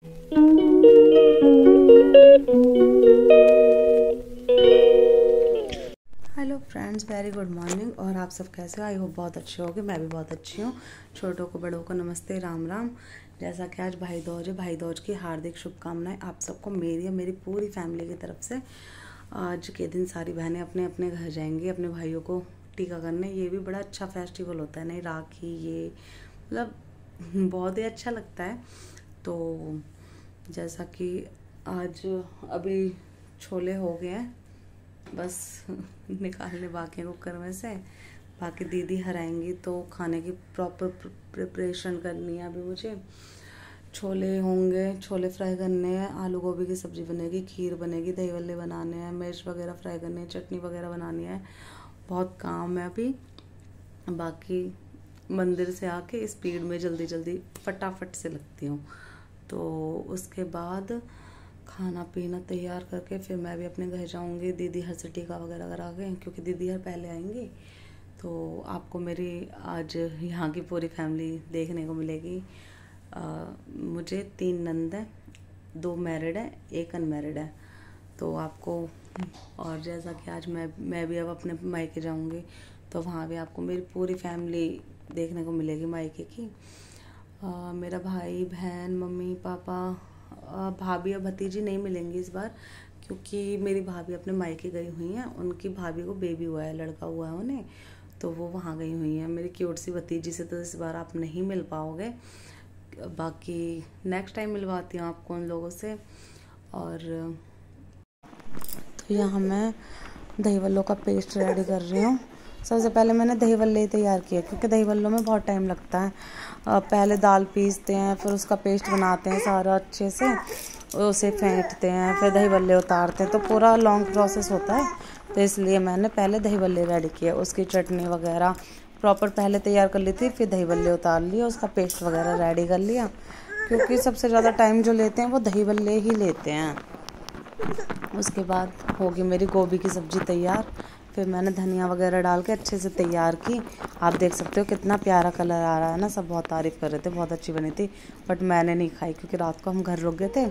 Hello friends, very good morning. और आप सब कैसे हो? आई होप बहुत अच्छे होगे। मैं भी बहुत अच्छी हूँ। छोटों को बड़ों को नमस्ते, राम राम। जैसा कि आज भाई दूज है, भाई दूज की हार्दिक शुभकामनाएं आप सबको मेरी और मेरी पूरी फैमिली की तरफ से। आज के दिन सारी बहनें अपने अपने घर जाएंगी अपने भाइयों को टीका करने। ये भी बड़ा अच्छा फेस्टिवल होता है, नहीं राखी, ये मतलब बहुत ही अच्छा लगता है। तो जैसा कि आज अभी छोले हो गए हैं, बस निकालने बाकी हैं कुकर में से। बाकी दीदी हराएंगी तो खाने की प्रॉपर प्रिपरेशन करनी है अभी मुझे। छोले होंगे, छोले फ्राई करने हैं, आलू गोभी की सब्ज़ी बनेगी, खीर बनेगी, दही वल्ले बनाने हैं, मिर्च वगैरह फ्राई करनी है, चटनी वगैरह बनानी है। बहुत काम है अभी। बाकी मंदिर से आके स्पीड में जल्दी जल्दी फटाफट से लगती हूँ। तो उसके बाद खाना पीना तैयार करके फिर मैं भी अपने घर जाऊंगी। दीदी हर से टीका वगैरह करा के, क्योंकि दीदी हर पहले आएंगी। तो आपको मेरी आज यहाँ की पूरी फैमिली देखने को मिलेगी। मुझे 3 नंद हैं, 2 मैरिड है, 1 अनमैरिड है। तो आपको, और जैसा कि आज मैं भी अब अपने मायके जाऊंगी, तो वहाँ भी आपको मेरी पूरी फैमिली देखने को मिलेगी मायके की। मेरा भाई बहन, मम्मी पापा, भाभी और भतीजी नहीं मिलेंगी इस बार, क्योंकि मेरी भाभी अपने मायके गई हुई हैं। उनकी भाभी को बेबी हुआ है, लड़का हुआ है उन्हें, तो वो वहाँ गई हुई हैं। मेरी क्यूट सी भतीजी से तो इस बार आप नहीं मिल पाओगे। बाकी नेक्स्ट टाइम मिलवाती हूँ आपको उन लोगों से। और तो यहाँ मैं दही वल्लों का पेस्ट रेडी कर रही हूँ। सबसे पहले मैंने दही वल्ले ही तैयार किया, क्योंकि दही वल्लों में बहुत टाइम लगता है। पहले दाल पीसते हैं, फिर उसका पेस्ट बनाते हैं सारा अच्छे से, उसे फेंटते हैं, फिर दही वल्ले उतारते हैं, तो पूरा लॉन्ग प्रोसेस होता है। तो इसलिए मैंने पहले दही वल्ले रेडी किया, उसकी चटनी वगैरह प्रॉपर पहले तैयार कर ली थी, फिर दही वल्ले उतार लिए, उसका पेस्ट वगैरह रेडी कर लिया। क्योंकि सबसे ज़्यादा टाइम जो लेते हैं वो दही वल्ले ही लेते हैं। उसके बाद होगी मेरी गोभी की सब्ज़ी तैयार। फिर मैंने धनिया वगैरह डाल के अच्छे से तैयार की। आप देख सकते हो कितना प्यारा कलर आ रहा है ना। सब बहुत तारीफ़ कर रहे थे, बहुत अच्छी बनी थी। बट मैंने नहीं खाई, क्योंकि रात को हम घर रुक गए थे,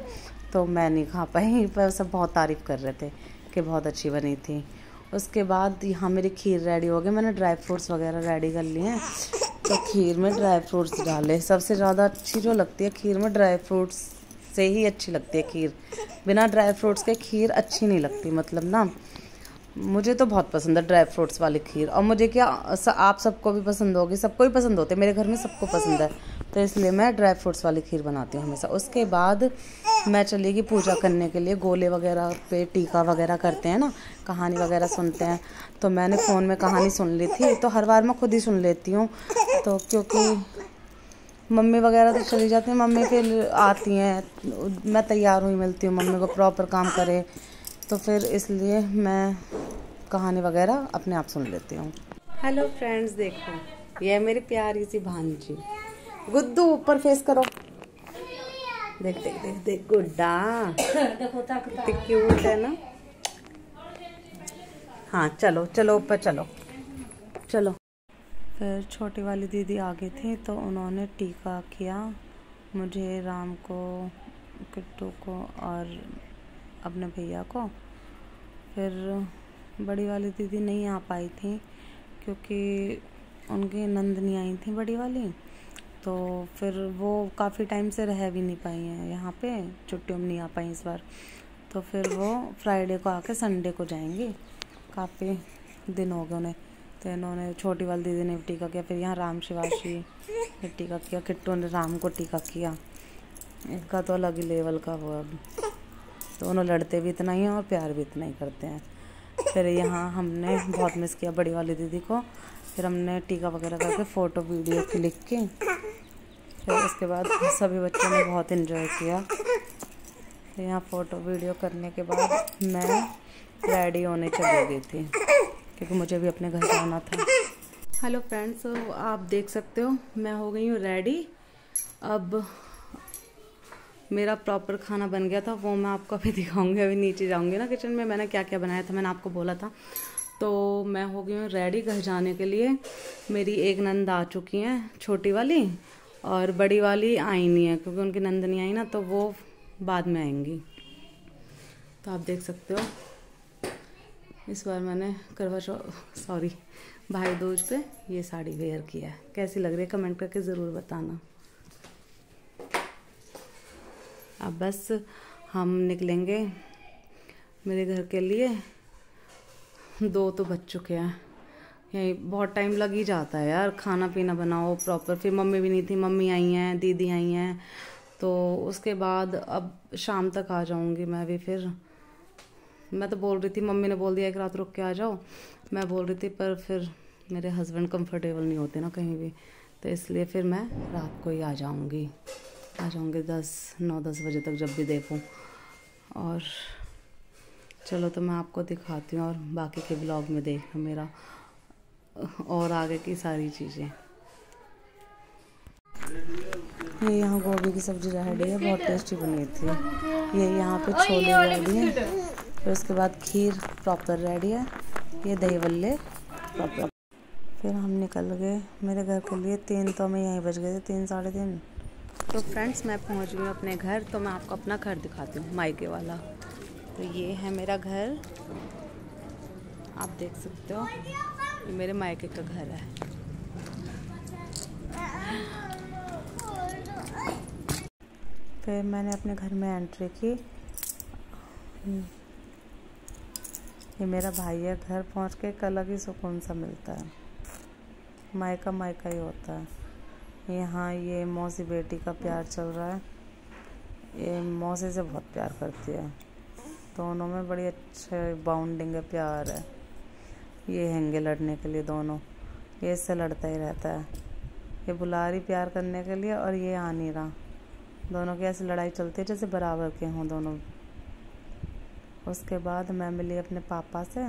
तो मैं नहीं खा पाई। पर सब बहुत तारीफ़ कर रहे थे कि बहुत अच्छी बनी थी। उसके बाद यहाँ मेरी खीर रेडी हो गई। मैंने ड्राई फ्रूट्स वगैरह रेडी कर लिए हैं। तो खीर में ड्राई फ्रूट्स डाले। सबसे ज़्यादा अच्छी जो लगती है खीर में, ड्राई फ्रूट्स से ही अच्छी लगती है खीर। बिना ड्राई फ्रूट्स के खीर अच्छी नहीं लगती। मतलब ना, मुझे तो बहुत पसंद है ड्राई फ्रूट्स वाली खीर। और मुझे क्या, आप सबको भी पसंद होगी, सबको ही पसंद होते हैं, मेरे घर में सबको पसंद है। तो इसलिए मैं ड्राई फ्रूट्स वाली खीर बनाती हूँ हमेशा। उसके बाद मैं चली गई पूजा करने के लिए। गोले वगैरह पे टीका वगैरह करते हैं ना, कहानी वगैरह सुनते हैं। तो मैंने फ़ोन में कहानी सुन ली थी। तो हर बार मैं खुद ही सुन लेती हूँ, तो क्योंकि मम्मी वगैरह तो चली जाती हैं, मम्मी फिर आती हैं, मैं तैयार हुई मिलती हूँ मम्मी को प्रॉपर काम करे, तो फिर इसलिए मैं कहानी वगैरह अपने आप सुन लेती हूँ। हेलो फ्रेंड्स, देखो ये है मेरी प्यारी सी भांजी गुड्डू। ऊपर फेस करो, देख देख देख देख गुड्डा, कितनी क्यूट है ना। हाँ चलो चलो ऊपर चलो चलो। फिर छोटी वाली दीदी आ गई थी, तो उन्होंने टीका किया मुझे, राम को, किट्टू को और अपने भैया को। फिर बड़ी वाली दीदी नहीं आ पाई थी, क्योंकि उनकी नंदनी आई थी बड़ी वाली। तो फिर वो काफ़ी टाइम से रह भी नहीं पाई हैं यहाँ पे, छुट्टियों में नहीं आ पाई इस बार। तो फिर वो फ्राइडे को आके संडे को जाएंगी। काफ़ी दिन हो गए उन्हें। तो इन्होंने, छोटी वाली दीदी ने टीका किया। फिर यहाँ राम शिवाशी ने टीका किया, किट्टू ने राम को टीका किया। इनका तो अलग ही लेवल का वो अब दोनों लड़ते भी इतना ही हैं और प्यार भी इतना ही करते हैं। फिर यहाँ हमने बहुत मिस किया बड़ी वाली दीदी को। फिर हमने टीका वगैरह करके फ़ोटो वीडियो क्लिक की। फिर उसके बाद सभी बच्चों ने बहुत इन्जॉय किया। फिर यहाँ फ़ोटो वीडियो करने के बाद मैं रेडी होने चली गई थी, क्योंकि मुझे भी अपने घर जाना था। हेलो फ्रेंड्स, आप देख सकते हो मैं हो गई हूँ रेडी। अब मेरा प्रॉपर खाना बन गया था, वो मैं आपको अभी दिखाऊंगी। अभी नीचे जाऊंगी ना किचन में, मैंने क्या क्या बनाया था मैंने आपको बोला था। तो मैं हो गई हूँ रेडी घर जाने के लिए। मेरी एक नंद आ चुकी हैं, छोटी वाली, और बड़ी वाली आई नहीं है क्योंकि उनकी नंदनी आई ना, तो वो बाद में आएंगी। तो आप देख सकते हो इस बार मैंने भाई दूज पे ये साड़ी वेयर किया है। कैसी लग रही है कमेंट करके ज़रूर बताना। अब बस हम निकलेंगे मेरे घर के लिए। 2 तो बज चुके हैं, यही बहुत टाइम लग ही जाता है यार, खाना पीना बनाओ प्रॉपर। फिर मम्मी भी नहीं थी, मम्मी आई हैं, दीदी आई हैं, तो उसके बाद अब शाम तक आ जाऊंगी मैं भी। फिर मैं तो बोल रही थी, मम्मी ने बोल दिया एक रात रुक के आ जाओ, मैं बोल रही थी, पर फिर मेरे हस्बैंड कंफर्टेबल नहीं होते ना कहीं भी, तो इसलिए फिर मैं रात को ही आ जाऊंगी 9-10 बजे तक जब भी देखूं। और चलो तो मैं आपको दिखाती हूँ और बाकी के ब्लॉग में देखना मेरा और आगे की सारी चीज़ें। ये यहाँ गोभी की सब्जी रेडी है, बहुत टेस्टी बनी थी। ये यहाँ पे छोले रेडी है, फिर उसके बाद खीर प्रॉपर रेडी है, ये दही बल्ले प्रॉपर। फिर हम निकल गए मेरे घर के लिए। 3 तो हमें यहीं बज गए थे, 3 साढ़े 3। तो फ्रेंड्स मैं पहुँच गई अपने घर। तो मैं आपको अपना घर दिखाती हूँ, मायके वाला। तो ये है मेरा घर, आप देख सकते हो, ये मेरे मायके का घर है। फिर मैंने अपने घर में एंट्री की। ये मेरा भाई है। घर पहुंच के एक अलग ही सुकून सा मिलता है, मायका मायका ही होता है। यहाँ ये मौसी बेटी का प्यार चल रहा है। ये मौसी से बहुत प्यार करती है, दोनों में बड़ी अच्छे बाउंडिंग है, प्यार है। ये हैंगे लड़ने के लिए दोनों, ये इससे लड़ता ही रहता है। ये बुला रही प्यार करने के लिए और ये आ नहीं रहा। दोनों की ऐसी लड़ाई चलती है जैसे बराबर के हों दोनों। उसके बाद मैं मिली अपने पापा से।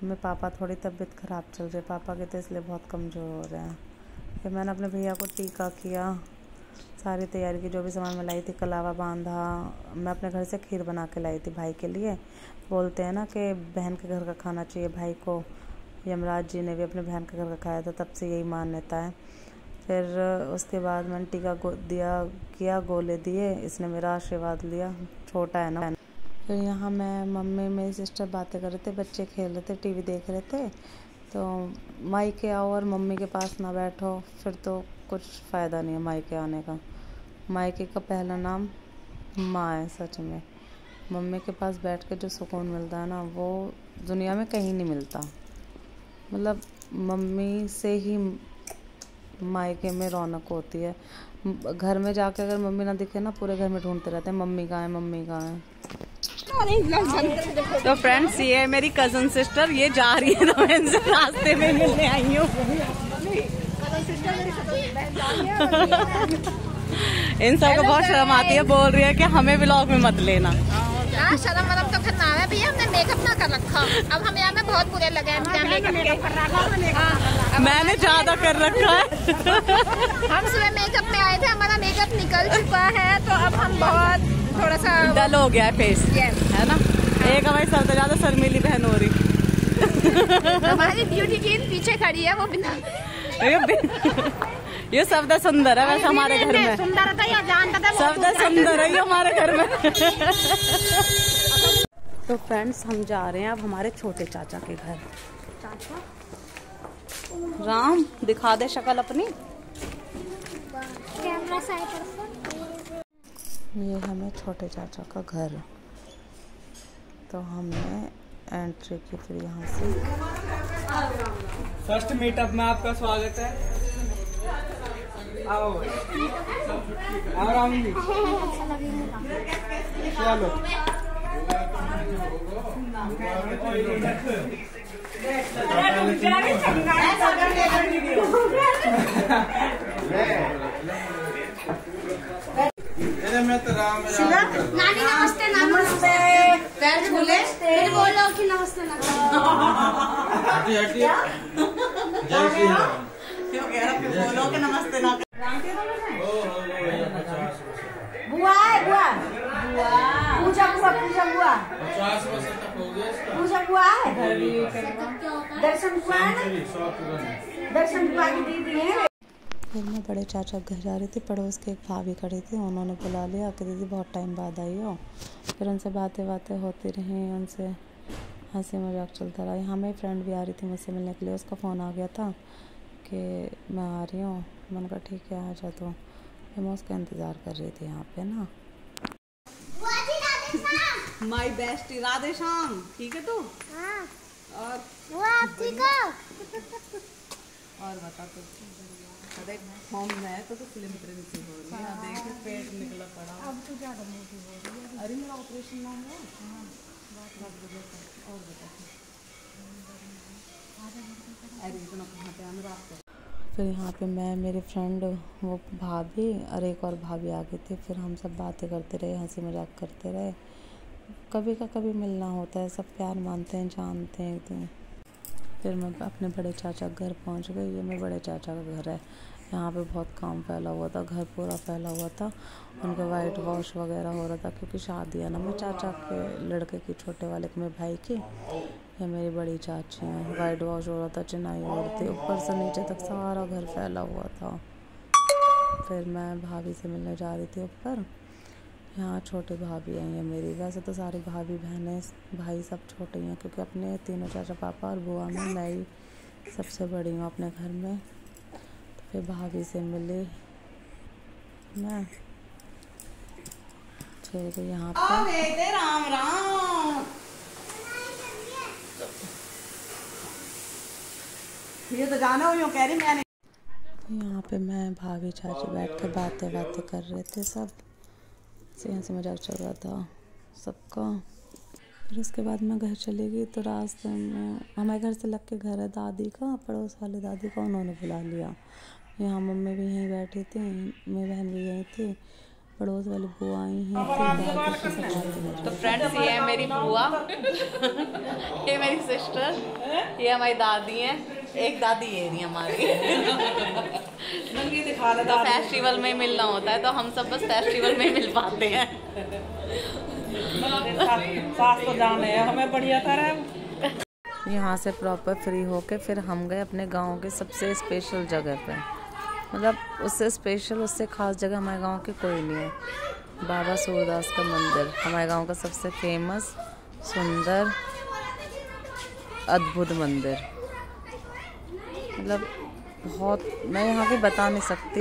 मेरे पापा थोड़ी तबीयत ख़राब चल रही है पापा की, तो इसलिए बहुत कमज़ोर हो रहे हैं। फिर मैंने अपने भैया को टीका किया, सारी तैयारी की, जो भी सामान मैं लाई थी, कलावा बांधा। मैं अपने घर से खीर बना के लाई थी भाई के लिए। बोलते हैं ना कि बहन के घर का खाना चाहिए भाई को। यमराज जी ने भी अपने बहन के घर का खाया था, तब से यही मान्यता है। फिर उसके बाद मैंने टीका किया, गोले दिए, इसने मेरा आशीर्वाद लिया, छोटा है ना। फिर यहाँ मैं मम्मी मेरी सिस्टर बातें कर रहे थे, बच्चे खेल रहे थे, टीवी देख रहे थे। तो मायके आओ और मम्मी के पास ना बैठो, फिर तो कुछ फ़ायदा नहीं है मायके आने का। मायके का पहला नाम माँ है। सच में मम्मी के पास बैठ के जो सुकून मिलता है ना, वो दुनिया में कहीं नहीं मिलता। मतलब मम्मी से ही मायके में रौनक होती है। घर में जाके अगर मम्मी ना दिखे ना, पूरे घर में ढूंढते रहते हैं मम्मी कहाँ है, मम्मी कहाँ है। तो फ्रेंड्स ये है मेरी कजन सिस्टर, ये जा रही है, तो मैं इनसे रास्ते में मिलने आई हूँ। इन सबको बहुत शर्म आती है, बोल रही है कि हमें व्लॉग में मत लेना। शर्म वरम तो फिर ना है भैया, हमने मेकअप ना कर रखा। अब हम यहाँ में बहुत बुरे लगे हैं। मैंने ज्यादा कर रखा है। हम सुबह मेकअप में आए थे, हमारा मेकअप निकल चुका है, तो अब हम बहुत थोड़ा सा डल हो गया है फेस, है ना। एक हमारी सबसे ज्यादा शर्मीली बहन हो रही। हमारी ब्यूटी क्वीन पीछे खड़ी है, वो बिना ये शब्द सुंदर है वैसे हमारे घर में। सुंदर था या जानता था, शब्द सुंदर है ये हमारे घर में। तो फ्रेंड्स हम जा रहे हैं अब हमारे छोटे चाचा के घर। चाचा राम दिखा दे शक्ल अपनी। Camera side. ये हमें छोटे चाचा का घर। तो हमने एंट्री की फिर यहाँ से। फर्स्ट मीटअप में आपका स्वागत है। आओ राम जी, चलो। नानी नमस्ते। नमस्ते। पैर छूले फिर बोलो कि नमस्ते। बोलो कि नमस्ते ना। बुआ है, बुआ पूजा बुआ है। दर्शन बुआ है ना, दर्शन बुआ की दीदी है। फिर मैं बड़े चाचा के घर जा रही थी, पड़ोस के एक भाभी खड़ी थी, उन्होंने बुला लिया कि दीदी बहुत टाइम बाद आई हो। फिर उनसे बातें होती रहीं, उनसे हंसी मजाक चलता रहा। यहाँ मेरी फ्रेंड भी आ रही थी मुझसे मिलने के लिए, उसका फ़ोन आ गया था कि मैं आ रही हूँ। मैंने कहा ठीक है आ जा। तो मैं उसका इंतज़ार कर रही थी यहाँ पे ना। माई बेस्टी राधे श्याम, ठीक है तू? हाँ। और वो आप ठीक हो? और बता तू। देख फॉर्म में तो स्लिम प्रिंसी हो रही है, देख पेट निकला पड़ा। अब तो ज़्यादा मोटी हो रही है। अरे मेरा ऑपरेशन ना हुआ। हाँ और बता। अरे इतना कहाँ पे आना रात को। फिर यहाँ पे मैं, मेरी फ्रेंड, वो भाभी और एक और भाभी आ गई थी। फिर हम सब बातें करते रहे, हंसी मजाक करते रहे। कभी का कभी मिलना होता है, सब प्यार मानते हैं, जानते हैं एकदम। फिर मैं अपने बड़े चाचा के घर पहुँच गई। ये मेरे बड़े चाचा का घर है। यहाँ पे बहुत काम फैला हुआ था, घर पूरा फैला हुआ था। उनके वाइट वॉश वगैरह हो रहा था क्योंकि शादी है ना मेरे चाचा के लड़के की, छोटे वाले के, मेरे भाई की। ये मेरी बड़ी चाची हैं। वाइट वॉश हो रहा था, चिनाई हो रही थी, ऊपर से नीचे तक सारा घर फैला हुआ था। फिर मैं भाभी से मिलने जा रही थी ऊपर। यहाँ छोटी भाभी हैं ये मेरी। वैसे तो सारी भाभी बहनें भाई सब छोटे हैं क्योंकि अपने तीनों चाचा पापा और बुआ में मैं ही सबसे बड़ी हूँ अपने घर में। तो फिर भाभी से मिले मैं। फिर यहाँ पे राम राम। ये तो जाना हो, यूँ कह रही मैंने। यहाँ पे मैं भाभी चाची बैठ के बातें कर रहे थे सब। हंसी मजाक चल रहा था सबका। फिर उसके बाद मैं घर चली गई तो रास्ते में हमारे घर से लग के घर है दादी का, पड़ोस वाले दादी का, उन्होंने बुला लिया। यहाँ मम्मी भी यहीं बैठी थी, मेरी बहन भी यहीं थी, पड़ोस वाली बुआ आई हैं। तो फ्रेंड्स ये है मेरी बुआ, ये मेरी सिस्टर, ये हमारी दादी हैं। एक दादी ये नहीं हमारी। तो फेस्टिवल में मिलना होता है तो हम सब बस फेस्टिवल में मिल पाते हैं। सास तो जाने है हमें बढ़िया तरह। यहाँ से प्रॉपर फ्री होके फिर हम गए अपने गांव के सबसे स्पेशल जगह पे। मतलब उससे स्पेशल, उससे ख़ास जगह हमारे गांव की कोई नहीं है। बाबा सूरदास का मंदिर हमारे गांव का सबसे फेमस, सुंदर, अद्भुत मंदिर। मतलब बहुत, मैं यहाँ की बता नहीं सकती,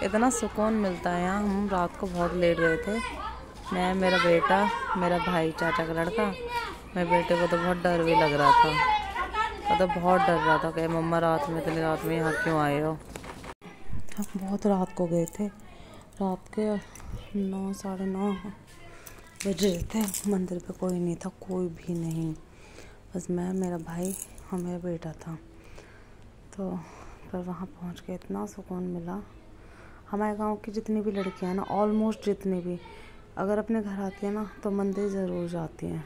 इतना सुकून मिलता है यहाँ। हम रात को बहुत लेट गए थे, मैं, मेरा बेटा, मेरा भाई चाचा का लड़का। मेरे बेटे को तो बहुत डर भी लग रहा था, वो तो बहुत डर रहा था कि मम्मा रात में, इतनी रात में यहाँ क्यों आए हो। हम बहुत रात को गए थे, रात के 9 साढ़े 9 बज रहे थे। मंदिर पे कोई नहीं था, कोई भी नहीं, बस मैं, मेरा भाई और मेरा बेटा था। तो पर वहाँ पहुँच के इतना सुकून मिला। हमारे गांव की जितनी भी लड़कियाँ हैं ना, ऑलमोस्ट जितनी भी, अगर अपने घर आती है ना तो मंदिर ज़रूर जाती हैं।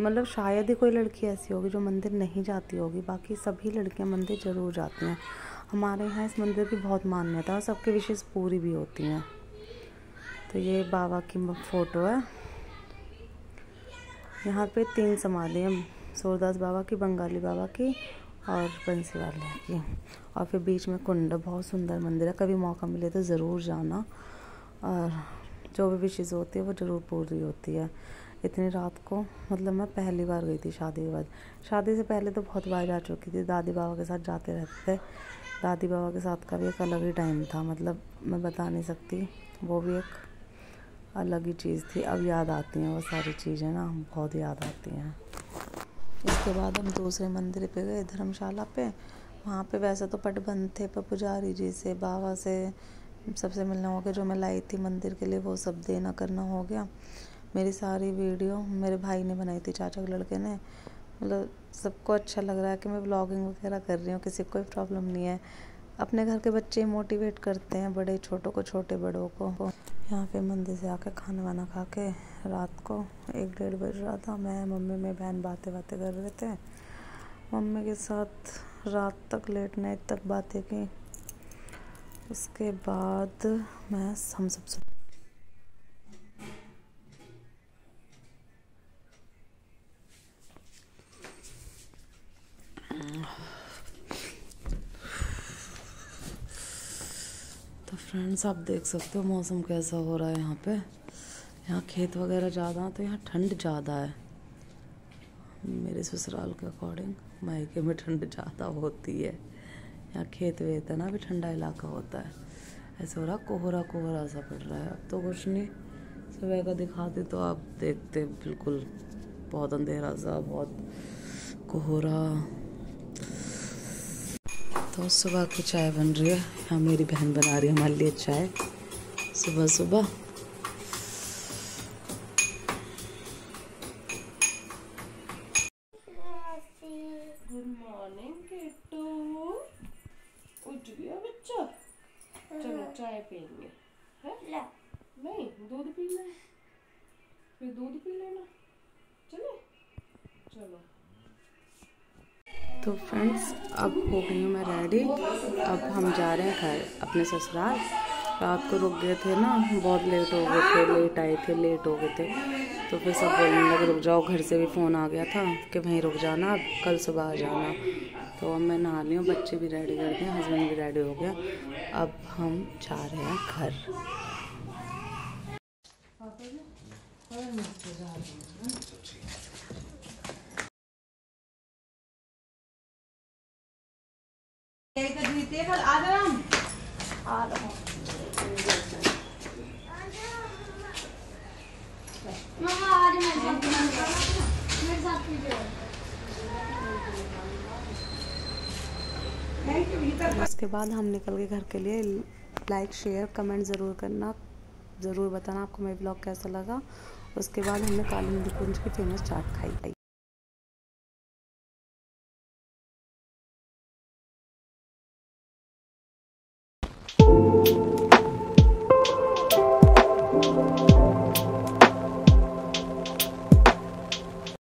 मतलब शायद ही कोई लड़की ऐसी होगी जो मंदिर नहीं जाती होगी, बाकी सभी लड़कियाँ मंदिर ज़रूर जाती हैं। हमारे यहाँ इस मंदिर की बहुत मान्यता है और सबकी विशेष पूरी भी होती हैं। तो ये बाबा की फ़ोटो है। यहाँ पे 3 समाधि हैं, सूरदास बाबा की, बंगाली बाबा की और बंसी वाले की। और फिर बीच में कुंड, बहुत सुंदर मंदिर है। कभी मौका मिले तो ज़रूर जाना, और जो भी विशेष होती है वो ज़रूर पूरी होती है। इतनी रात को, मतलब मैं पहली बार गई थी शादी के बाद। शादी से पहले तो बहुत बार जा चुकी थी, दादी बाबा के साथ जाते रहते थे। दादी बाबा के साथ का भी एक अलग ही टाइम था, मतलब मैं बता नहीं सकती, वो भी एक अलग ही चीज़ थी। अब याद आती हैं वो सारी चीज़ें ना, बहुत याद आती हैं। इसके बाद हम दूसरे मंदिर पे गए, धर्मशाला पे। वहाँ पे वैसे तो पट बंद थे, पर पुजारी जी से, बाबा से सबसे मिलना हो गया। जो मैं लाई थी मंदिर के लिए वो सब देना करना हो गया। मेरी सारी वीडियो मेरे भाई ने बनाई थी, चाचा के लड़के ने। मतलब सबको अच्छा लग रहा है कि मैं व्लॉगिंग वगैरह कर रही हूँ, किसी को कोई प्रॉब्लम नहीं है। अपने घर के बच्चे मोटिवेट करते हैं, बड़े छोटों को, छोटे बड़ों को। यहाँ पे मंदिर से आके खाना वाना खा के रात को 1-1:30 बज रहा था। मैं, मम्मी, मेरी बहन बातें कर रहे थे। मम्मी के साथ रात तक, लेट नाइट तक बातें की। उसके बाद हम सब फ्रेंड्स आप देख सकते हो मौसम कैसा हो रहा है यहाँ पे। यहाँ खेत वगैरह ज़्यादा तो यहाँ ठंड ज़्यादा है। मेरे ससुराल के अकॉर्डिंग मायके में ठंड ज़्यादा होती है। यहाँ खेत वेत है ना, भी ठंडा इलाका होता है। ऐसे हो रहा कोहरा कोहरा सा पड़ रहा है। अब तो कुछ नहीं, सुबह का दिखाते तो आप देखते बिल्कुल बहुत अंधेरा सा, बहुत कोहरा। तो सुबह की चाय बन रही है। यहाँ मेरी बहन बना रही है हमारे लिए चाय सुबह सुबह। गुड मॉर्निंग किट्टू, उठ गया बच्चा। चलो चाय पियेंगे। है नहीं, दूध पीना है, फिर दूध पी लेना। चलो चलो। तो फ्रेंड्स अब हो गई हूँ मैं रेडी। अब हम जा रहे हैं घर अपने ससुराल। रात को रुक गए थे ना, बहुत लेट हो गए थे, लेट आए थे, लेट हो गए थे। तो फिर सब बोलने लगे रुक जाओ। घर से भी फ़ोन आ गया था कि वहीं रुक जाना, अब कल सुबह आ जाना। तो अब मैं नहा ली हूँ, बच्चे भी रेडी कर दिए, हस्बैंड भी रेडी हो गया। अब हम जा रहे हैं घर। उसके बाद हम निकल गए घर के लिए। लाइक शेयर कमेंट ज़रूर करना, ज़रूर बताना आपको मेरा ब्लॉग कैसा लगा। उसके बाद हमने काली नदी कुंज की फेमस चाट खाई।